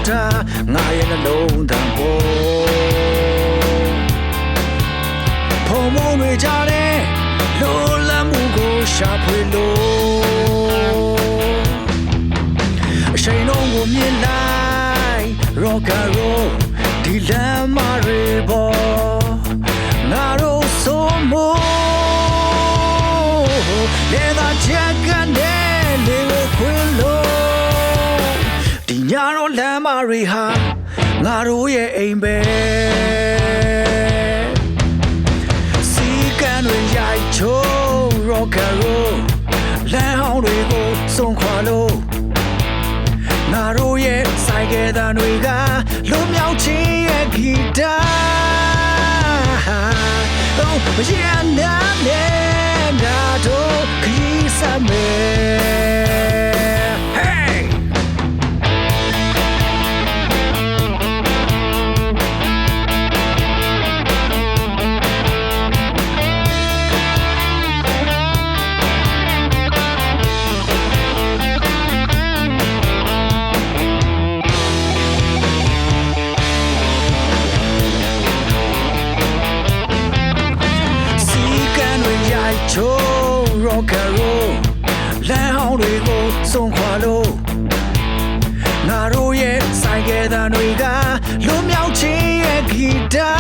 တာငါရဲ့နှလုံးတန်ကိုဖုံမုံတွေကြတဲ့လိုလမ်းမှုကိုရှာဖွေလို့အရှိန်လုံးကိုမြင်လိုက် rock and roll ဒီလမ်းမတွေပေါ်ငါတို့ဆိုမို့လေသာချက်ကနေလေကိုခွင်လို့ဒီညတော့လမ်းမတွေဟာငါတို့ရဲ့အိမ်ပဲစီကံတွေရိုက်ချိုး rock and roll လမ်းဟောင်းတွေကိုစွန့်ခွာလို့ငါတို့ရဲ့ဆိုင်ကယ်တန်တွေကလွန်မြောက်ခြင်းရဲ့ဂီတာတော့မရနိုင်နဲ့ငါတို့ခရီးဆက်မယ် Heyချိုး rock and roll လမ်းဟောင်းတွေကိုစွန့်ခွာလို့ငါတို့ရဲ့ဆိုင်ကယ်တန်တွေကလွန်မြောက်ခြင်းရဲ့ဂီတာ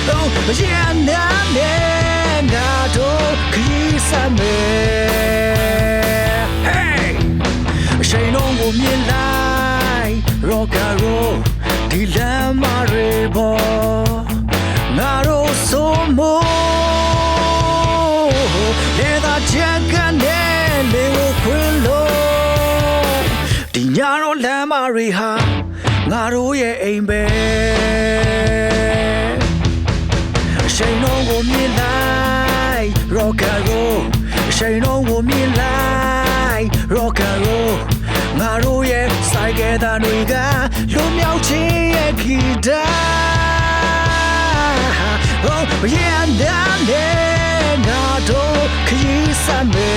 တော့မရနိုင်နဲ့ငါတို့ခရီးဆက်မယ် Hey အရှိန်လုံးကိုမြင်လိုက် rock and roll ဒီလမ်းမတွေပေါ်ငါတို့ဆိုမို့လေသာချက်ကနေလေကိုခွင်လို့ဒီညတော့လမ်းမတွေဟာငါတို့ရဲ့အိမ်ပဲအရှိန်လုံးကိုမြင်လိုက် rock and roll အရှိန်လုံးကိုမြင်လိုက် rock and roll ငါတို့ရဲ့ဆိုင်ကယ်တန်တွေကလွန်မြောက်ခြင်းရဲ့ဂီတာ Oh, yeah, darling, I don't kiss me.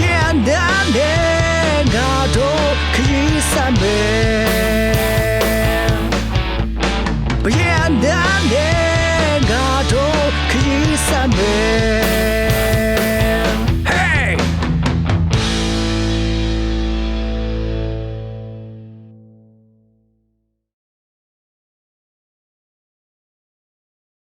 Yeah, darling, I don't kiss me.